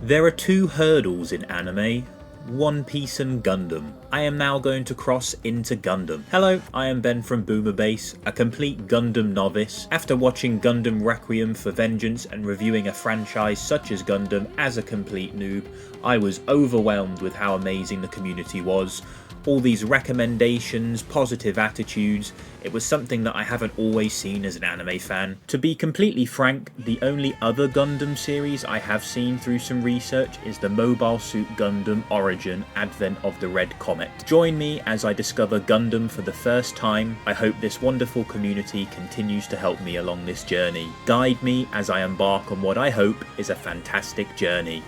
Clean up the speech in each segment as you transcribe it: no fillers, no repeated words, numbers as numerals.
There are two hurdles in anime, One Piece and Gundam. I am now going to cross into Gundam. Hello, I am Ben from Boomer Base, a complete Gundam novice. After watching Gundam Requiem for Vengeance and reviewing a franchise such as Gundam as a complete noob, I was overwhelmed with how amazing the community was. All these recommendations, positive attitudes, it was something that I haven't always seen as an anime fan. To be completely frank, the only other Gundam series I have seen through some research is the Mobile Suit Gundam Origin Advent of the Red Comet. Join me as I discover Gundam for the first time. I hope this wonderful community continues to help me along this journey. Guide me as I embark on what I hope is a fantastic journey.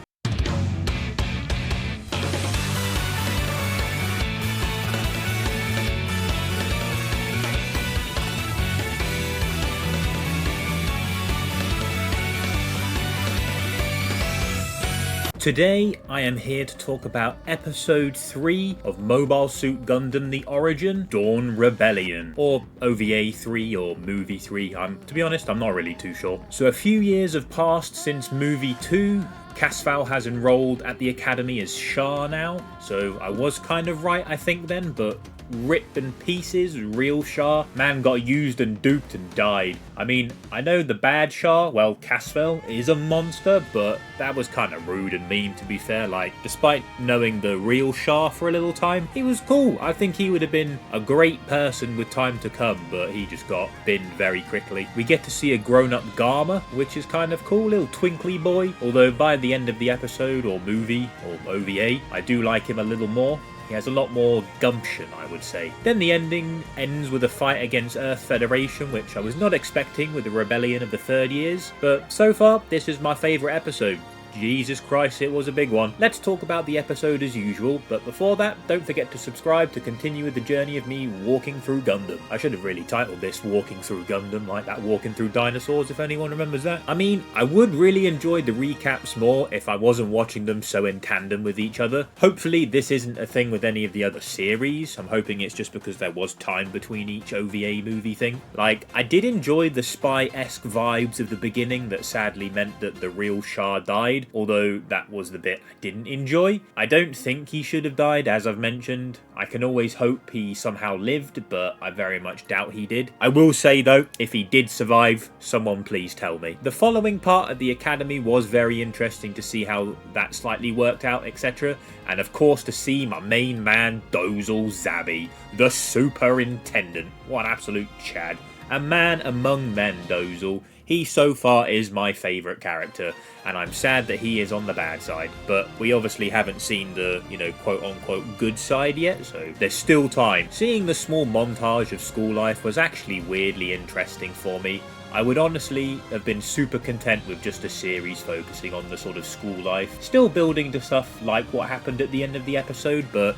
Today, I am here to talk about Episode 3 of Mobile Suit Gundam The Origin, Dawn Rebellion, or OVA 3 or Movie 3, to be honest, I'm not really too sure. So a few years have passed since Movie 2, Casval has enrolled at the academy as Shah now, so I was kind of right I think then, but ripped in pieces, real Shah. Man got used and duped and died. I mean, I know the bad Shah, well, Casval is a monster, but that was kind of rude and mean to be fair. Like, despite knowing the real Shah for a little time, he was cool. I think he would have been a great person with time to come, but he just got binned very quickly. We get to see a grown-up Garma, which is kind of cool, little twinkly boy, although by the end of the episode or movie or OVA, I do like him a little more. He has a lot more gumption, I would say. Then the ending ends with a fight against Earth Federation, which I was not expecting with the rebellion of the Third Years. But so far, this is my favourite episode. Jesus Christ, it was a big one. Let's talk about the episode as usual, but before that, don't forget to subscribe to continue with the journey of me walking through Gundam. I should have really titled this Walking Through Gundam, like that Walking Through Dinosaurs, if anyone remembers that. I mean, I would really enjoy the recaps more if I wasn't watching them so in tandem with each other. Hopefully this isn't a thing with any of the other series. I'm hoping it's just because there was time between each OVA movie thing. Like, I did enjoy the spy-esque vibes of the beginning that sadly meant that the real Shah died, although that was the bit I didn't enjoy. I don't think he should have died, as I've mentioned. I can always hope he somehow lived, but I very much doubt he did. I will say though, if he did survive, someone please tell me. The following part of the academy was very interesting to see how that slightly worked out, etc. And of course to see my main man, Dozle Zabi, the superintendent. What an absolute Chad. A man among men, Dozle. He so far is my favourite character, and I'm sad that he is on the bad side, but we obviously haven't seen the, quote-unquote good side yet, so there's still time. Seeing the small montage of school life was actually weirdly interesting for me. I would honestly have been super content with just a series focusing on the sort of school life, still building to stuff like what happened at the end of the episode, but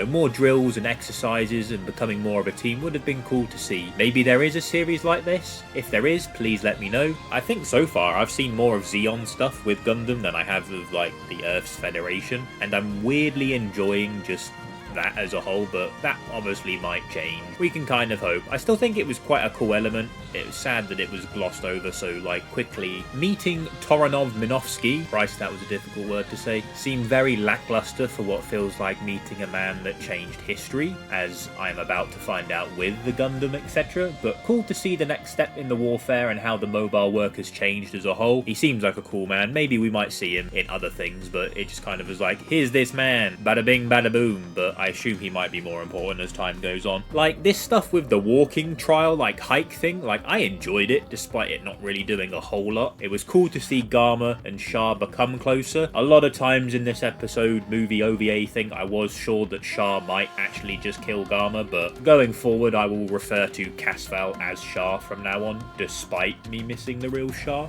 more drills and exercises and becoming more of a team would have been cool to see. Maybe there is a series like this? If there is, please let me know. I think so far I've seen more of Zeon stuff with Gundam than I have of the Earth's Federation, and I'm weirdly enjoying just that as a whole, but that obviously might change. We can kind of hope. I still think it was quite a cool element. It was sad that it was glossed over so quickly. Meeting Toranov Minovsky, Christ that was a difficult word to say, seemed very lackluster for what feels like meeting a man that changed history, as I am about to find out with the Gundam etc. But cool to see the next step in the warfare and how the mobile work has changed as a whole. He seems like a cool man. Maybe we might see him in other things, but it just kind of was like, here's this man, bada bing bada boom, but I assume he might be more important as time goes on. Like, this stuff with the walking trial, hike thing, I enjoyed it, despite it not really doing a whole lot. It was cool to see Garma and Shah become closer. A lot of times in this episode, movie OVA thing, I was sure that Shah might actually just kill Garma, but going forward, I will refer to Casval as Shah from now on, despite me missing the real Shah.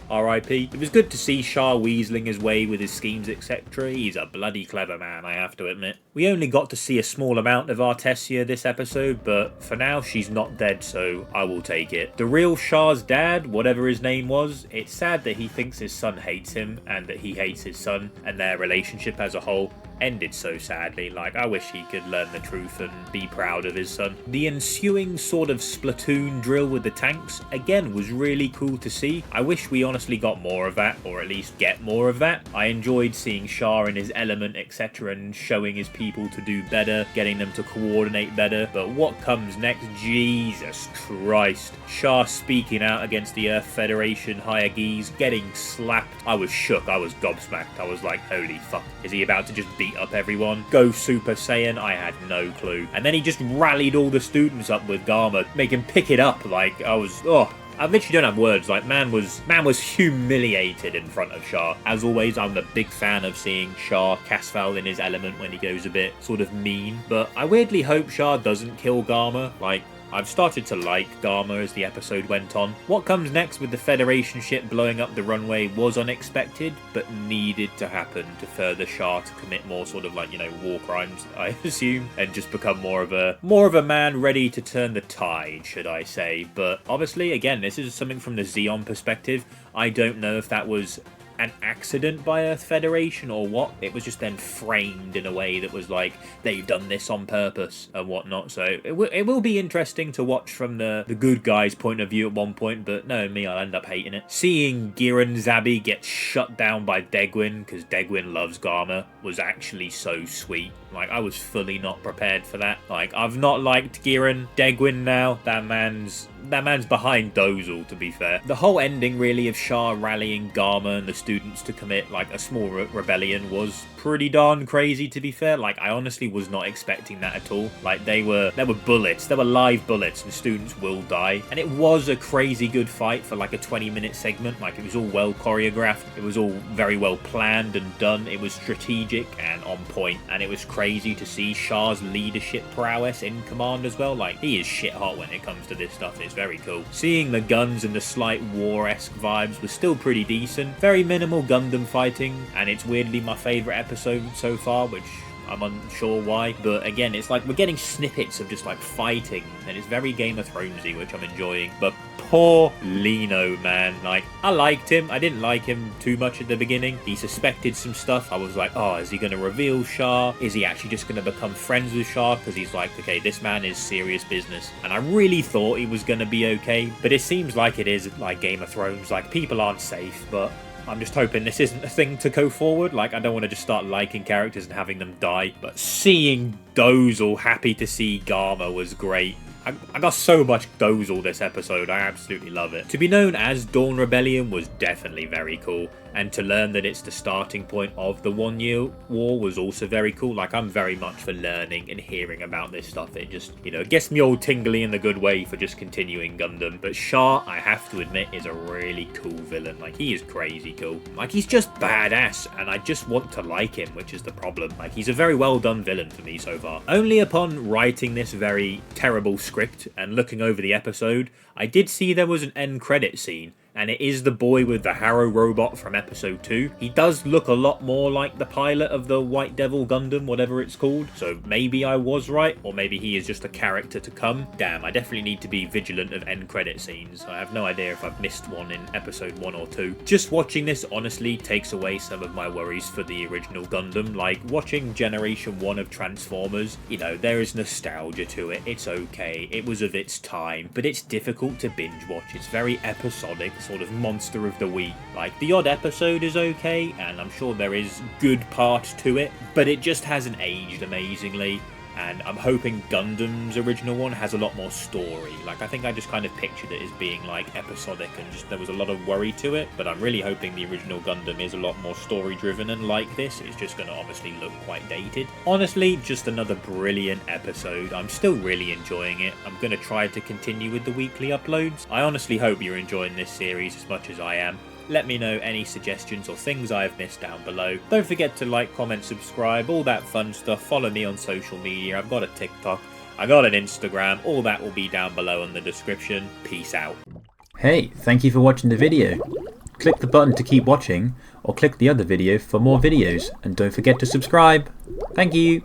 R.I.P. It was good to see Shah weaseling his way with his schemes etc. He's a bloody clever man, I have to admit. We only got to see a small amount of Artesia this episode, but for now she's not dead, so I will take it. The real Shah's dad, whatever his name was, it's sad that he thinks his son hates him and that he hates his son and their relationship as a whole. ended so sadly. Like, I wish he could learn the truth and be proud of his son. The ensuing sort of Splatoon drill with the tanks, again, was really cool to see. I wish we honestly got more of that, or at least get more of that. I enjoyed seeing Shah in his element, etc., and showing his people to do better, getting them to coordinate better. But what comes next? Jesus Christ. Shah speaking out against the Earth Federation Hyagis, getting slapped. I was shook, I was gobsmacked. I was like, holy fuck, is he about to just beat up everyone? Go Super Saiyan? I had no clue. And then he just rallied all the students up with Garma, make him pick it up. Like, I literally don't have words. Like, man was humiliated in front of Shah. As always, I'm a big fan of seeing Shah Casval in his element when he goes a bit sort of mean. But I weirdly hope Shah doesn't kill Garma. Like, I've started to like Garma as the episode went on. What comes next with the Federation ship blowing up the runway was unexpected, but needed to happen to further Shah to commit more sort of like, you know, war crimes, I assume, and just become more of a man ready to turn the tide, should I say. But obviously, again, this is something from the Xeon perspective. I don't know if that was an accident by Earth Federation or what. It was just then framed in a way that was like, they've done this on purpose and whatnot. So it will be interesting to watch from the good guy's point of view at one point, but no, me, I'll end up hating it. Seeing Giran Zabi get shut down by Degwin, because Degwin loves Garma, was actually so sweet. Like, I was fully not prepared for that. Like, I've not liked Giran. Degwin now, that man's behind Dozal, to be fair. The whole ending, really, of Shah rallying Garma and the students to commit, like, a small rebellion was pretty darn crazy, to be fair. Like, I honestly was not expecting that at all. Like, there were bullets. There were live bullets, and students will die. And it was a crazy good fight for, like, a 20-minute segment. Like, it was all well choreographed. It was all very well planned and done. It was strategic and on point. And it was crazy to see Shah's leadership prowess in command as well. Like, he is shit hot when it comes to this stuff. It's very cool. Seeing the guns and the slight war-esque vibes was still pretty decent. Very minimal Gundam fighting, and it's weirdly my favourite episode so far, which I'm unsure why. But again, it's like we're getting snippets of just like fighting, and it's very Game of Thronesy, which I'm enjoying. But poor Lino, man. Like, I liked him. I didn't like him too much at the beginning. He suspected some stuff. I was like, oh, is he going to reveal Shah? Is he actually just going to become friends with Shah? Because he's like, okay, this man is serious business. And I really thought he was going to be okay. But it seems like it is like Game of Thrones. Like, people aren't safe, but I'm just hoping this isn't a thing to go forward. Like, I don't want to just start liking characters and having them die. But seeing Dozal happy to see Garma was great. I got so much Dozal this episode, I absolutely love it. To be known as Dawn Rebellion was definitely very cool, and to learn that it's the starting point of the 1 year war was also very cool. Like, I'm very much for learning and hearing about this stuff. It just, you know, it gets me all tingly in the good way for just continuing Gundam. But Shah, I have to admit, is a really cool villain. Like, he is crazy cool. Like, he's just badass, and I just want to like him, which is the problem. Like, he's a very well done villain for me so far. Only upon writing this very terrible script and looking over the episode, I did see there was an end credit scene, and it is the boy with the Harrow robot from episode 2. He does look a lot more like the pilot of the White Devil Gundam, whatever it's called, so maybe I was right, or maybe he is just a character to come. Damn, I definitely need to be vigilant of end credit scenes. I have no idea if I've missed one in episode 1 or 2. Just watching this honestly takes away some of my worries for the original Gundam. Like, watching Generation 1 of Transformers, you know, there is nostalgia to it. It's okay, it was of its time, but it's difficult to binge watch. It's very episodic, sort of monster of the week. Like, the odd episode is okay, and I'm sure there is good part to it, but it just hasn't aged amazingly. And I'm hoping Gundam's original one has a lot more story. Like, I think I just kind of pictured it as being like episodic and just there was a lot of worry to it. But I'm really hoping the original Gundam is a lot more story driven, and like this, it's just going to obviously look quite dated. Honestly, just another brilliant episode. I'm still really enjoying it. I'm going to try to continue with the weekly uploads. I honestly hope you're enjoying this series as much as I am. Let me know any suggestions or things I have missed down below. Don't forget to like, comment, subscribe, all that fun stuff. Follow me on social media. I've got a TikTok, I got an Instagram. All that will be down below in the description. Peace out. Hey, thank you for watching the video. Click the button to keep watching, or click the other video for more videos, and don't forget to subscribe. Thank you.